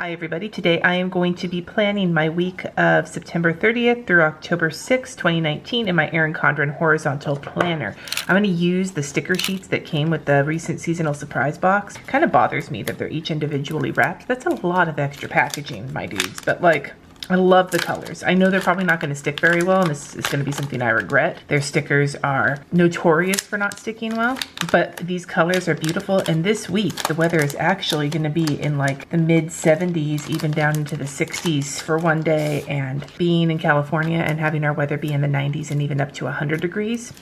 Hi everybody, today I am going to be planning my week of September 30th through October 6th, 2019 in my Erin Condren horizontal planner. I'm going to use the sticker sheets that came with the recent seasonal surprise box. It kind of bothers me that they're each individually wrapped. That's a lot of extra packaging, my dudes, but like, I love the colors. I know they're probably not going to stick very well, and this is going to be something I regret. Their stickers are notorious for not sticking well, but these colors are beautiful. And this week, the weather is actually going to be in like the mid 70s, even down into the 60s for one day. And being in California and having our weather be in the 90s and even up to 100 degrees,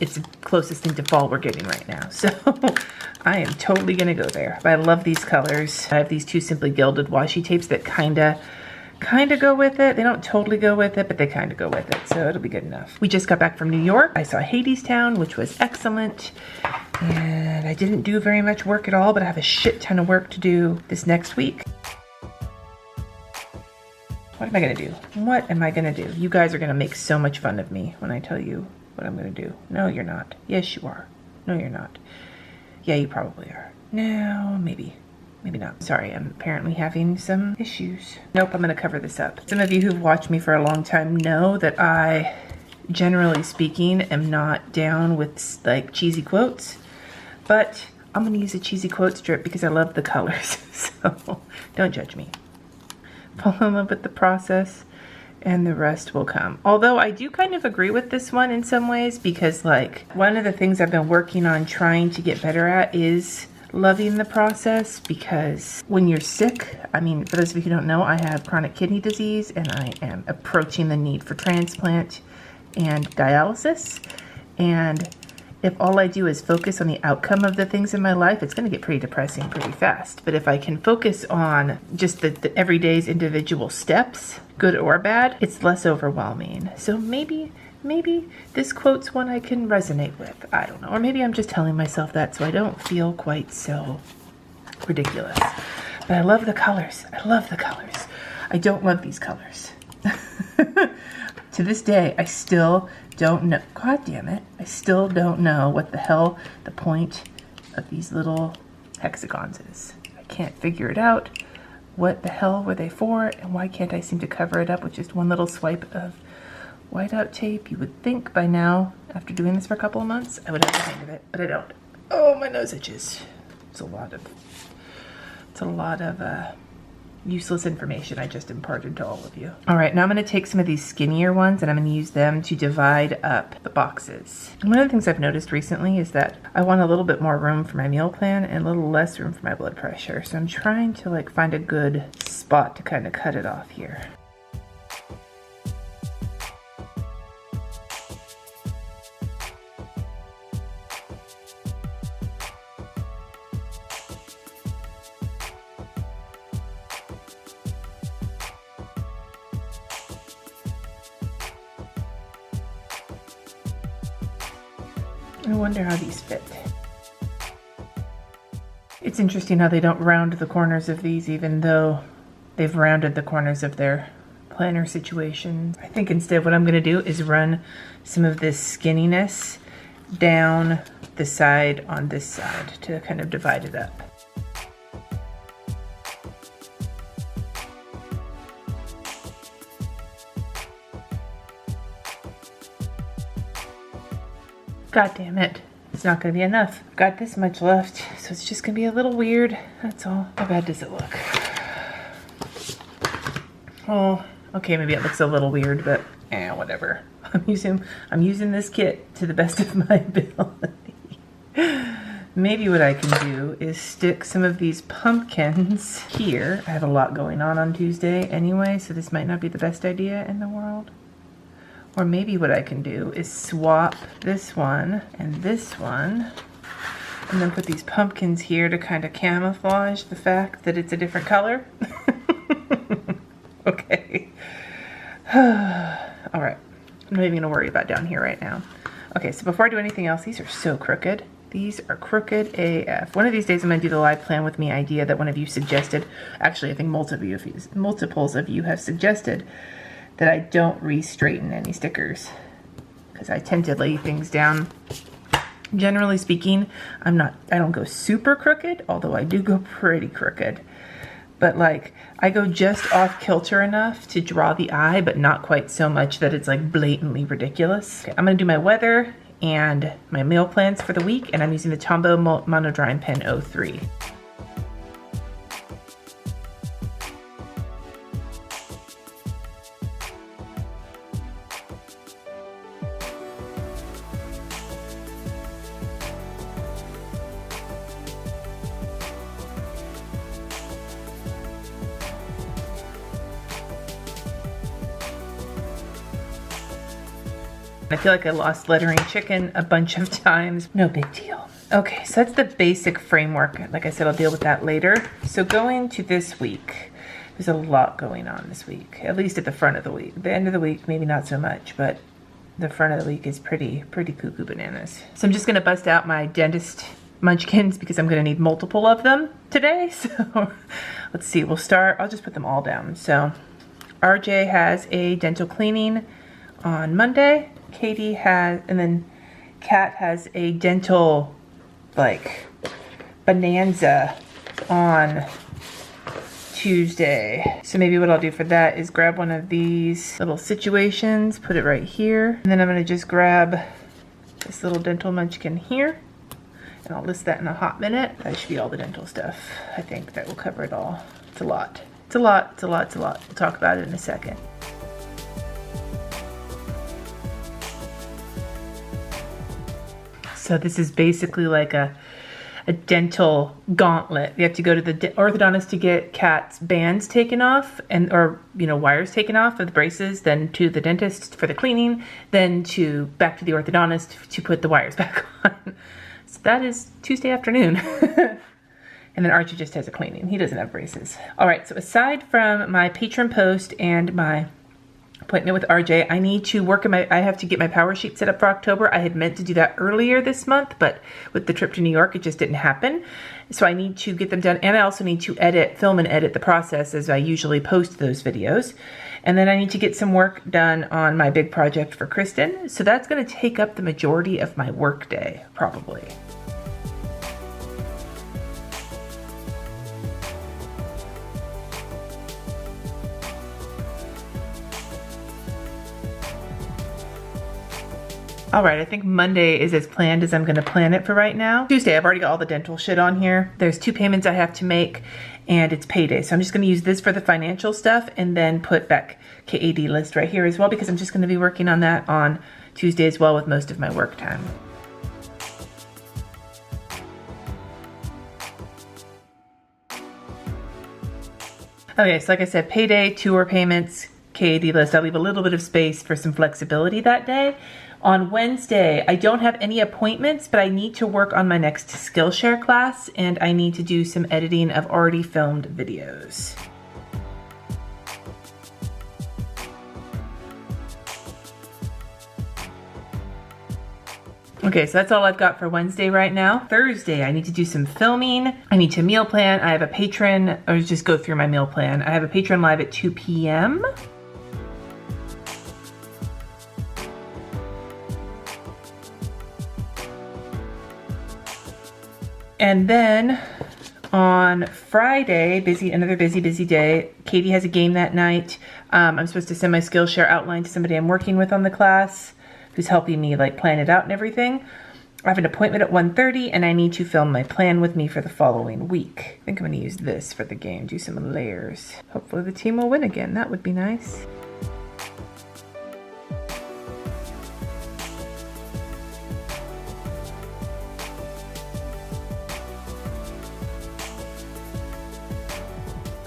it's the closest thing to fall we're getting right now. So I am totally going to go there. But I love these colors. I have these two Simply Gilded washi tapes that kind of go with it. They don't totally go with it, but they kind of go with it, so it'll be good enough. We just got back from New York. I saw Hadestown, which was excellent, and I didn't do very much work at all, but I have a shit ton of work to do this next week. What am I gonna do? What am I gonna do? You guys are gonna make so much fun of me when I tell you what I'm gonna do. No, you're not. Yes, you are. No, you're not. Yeah, you probably are. No, maybe. Maybe not. Sorry, I'm apparently having some issues. Nope, I'm going to cover this up. Some of you who've watched me for a long time know that I, generally speaking, am not down with like cheesy quotes, but I'm going to use a cheesy quote strip because I love the colors, so don't judge me. Fall in love with the process and the rest will come. Although I do kind of agree with this one in some ways, because like one of the things I've been working on trying to get better at is loving the process, because when you're sick, I mean, for those of you who don't know, I have chronic kidney disease and I am approaching the need for transplant and dialysis. And if all I do is focus on the outcome of the things in my life, it's going to get pretty depressing pretty fast. But if I can focus on just the everyday's individual steps, good or bad, it's less overwhelming. So maybe this quote's one I can resonate with. I don't know. Or maybe I'm just telling myself that so I don't feel quite so ridiculous. But I love the colors. I love the colors. I don't love these colors. To this day, I still don't know. God damn it. I still don't know what the hell the point of these little hexagons is. I can't figure it out. What the hell were they for? And why can't I seem to cover it up with just one little swipe of whiteout tape? You would think by now, after doing this for a couple of months, I would have the hang of it, but I don't. Oh, my nose itches. It's a lot of useless information I just imparted to all of you. All right, now I'm gonna take some of these skinnier ones and I'm gonna use them to divide up the boxes. And one of the things I've noticed recently is that I want a little bit more room for my meal plan and a little less room for my blood pressure. So I'm trying to like find a good spot to kind of cut it off here. I wonder how these fit. It's interesting how they don't round the corners of these, even though they've rounded the corners of their planner situation. I think instead what I'm going to do is run some of this skinniness down the side on this side to kind of divide it up. God damn it. It's not going to be enough. I've got this much left, so it's just going to be a little weird. That's all. How bad does it look? Oh, okay, maybe it looks a little weird, but whatever. I'm using this kit to the best of my ability. Maybe what I can do is stick some of these pumpkins here. I have a lot going on Tuesday anyway, so this might not be the best idea in the world. Or maybe what I can do is swap this one and then put these pumpkins here to kind of camouflage the fact that it's a different color. Okay. All right. I'm not even going to worry about down here right now. Okay, so before I do anything else, these are so crooked. These are crooked AF. One of these days I'm going to do the live plan with me idea that one of you suggested. Actually, I think multiples of you have suggested that I don't re-straighten any stickers, because I tend to lay things down. Generally speaking, I don't go super crooked, although I do go pretty crooked. but like I go just off kilter enough to draw the eye, but not quite so much that it's like blatantly ridiculous. Okay, I'm gonna do my weather and my meal plans for the week, and I'm using the Tombow Mono Drawing Pen 03. I feel like I lost lettering chicken a bunch of times. No big deal. Okay, so that's the basic framework. Like I said, I'll deal with that later. So going to this week, there's a lot going on this week, at least at the front of the week. The end of the week, maybe not so much, but the front of the week is pretty cuckoo bananas. So I'm just gonna bust out my dentist munchkins because I'm gonna need multiple of them today. So let's see, we'll start, I'll just put them all down. So RJ has a dental cleaning on Monday. Katie has, and then Kat has a dental like bonanza on Tuesday. So maybe what I'll do for that is grab one of these little situations, put it right here, and then I'm gonna just grab this little dental munchkin here, and I'll list that in a hot minute. That should be all the dental stuff. I think that will cover it all. It's a lot. It's a lot, it's a lot, it's a lot. We'll talk about it in a second. So this is basically like a dental gauntlet. You have to go to the orthodontist to get Kat's bands taken off, and or wires taken off of the braces, then to the dentist for the cleaning, then back to the orthodontist to put the wires back on. So that is Tuesday afternoon. And then Archie just has a cleaning. He doesn't have braces. All right, so aside from my patron post and my appointment with RJ, I need to work on I have to get my power sheet set up for October. I had meant to do that earlier this month, but with the trip to New York, it just didn't happen. So I need to get them done, and I also need to film and edit the process as I usually post those videos. And then I need to get some work done on my big project for Kristen. So that's gonna take up the majority of my work day, probably. All right, I think Monday is as planned as I'm gonna plan it for right now. Tuesday, I've already got all the dental shit on here. There's 2 payments I have to make, and it's payday. So I'm just gonna use this for the financial stuff and then put back KAD list right here as well, because I'm just gonna be working on that on Tuesday as well with most of my work time. Okay, so like I said, payday, tour payments, KAD list. I'll leave a little bit of space for some flexibility that day. On Wednesday, I don't have any appointments, but I need to work on my next Skillshare class, and I need to do some editing of already filmed videos. Okay, so that's all I've got for Wednesday right now. Thursday, I need to do some filming. I need to meal plan. I have a patron, or just go through my meal plan. I have a patron live at 2 p.m. And then on Friday, another busy day. Katie has a game that night. I'm supposed to send my Skillshare outline to somebody I'm working with on the class, who's helping me like plan it out and everything. I have an appointment at 1:30, and I need to film my plan with me for the following week. I think I'm gonna use this for the game, do some layers. Hopefully the team will win again. That would be nice.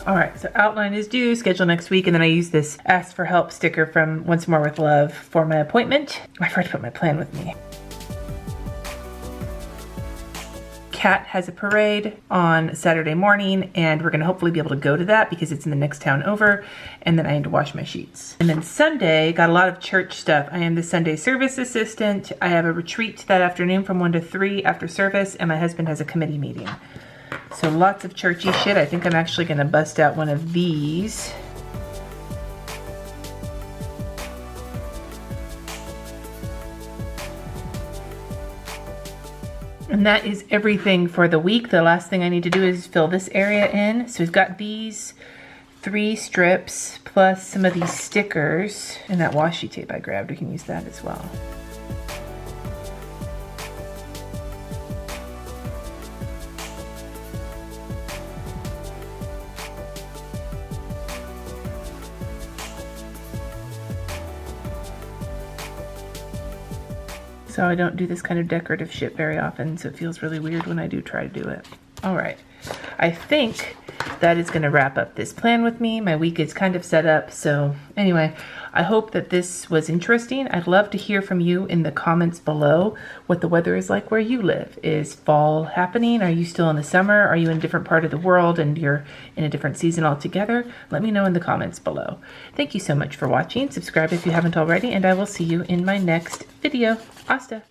All right, so outline is due, schedule next week, and then I use this Ask for Help sticker from Once More with Love for my appointment. I forgot to put my plan with me. Kat has a parade on Saturday morning, and we're gonna hopefully be able to go to that because it's in the next town over, and then I need to wash my sheets. And then Sunday, got a lot of church stuff. I am the Sunday service assistant. I have a retreat that afternoon from 1 to 3 after service, and my husband has a committee meeting. So lots of churchy shit. I think I'm actually gonna bust out one of these. And And that is everything for the week. The last thing I need to do is fill this area in. So we've got these 3 strips plus some of these stickers and that washi tape I grabbed. We can use that as well. So I don't do this kind of decorative shit very often, so it feels really weird when I do try to do it. All right, I think that is gonna wrap up this plan with me. My week is kind of set up, so anyway, I hope that this was interesting. I'd love to hear from you in the comments below what the weather is like where you live. Is fall happening? Are you still in the summer? Are you in a different part of the world and you're in a different season altogether? Let me know in the comments below. Thank you so much for watching. Subscribe if you haven't already, and I will see you in my next video. Hasta!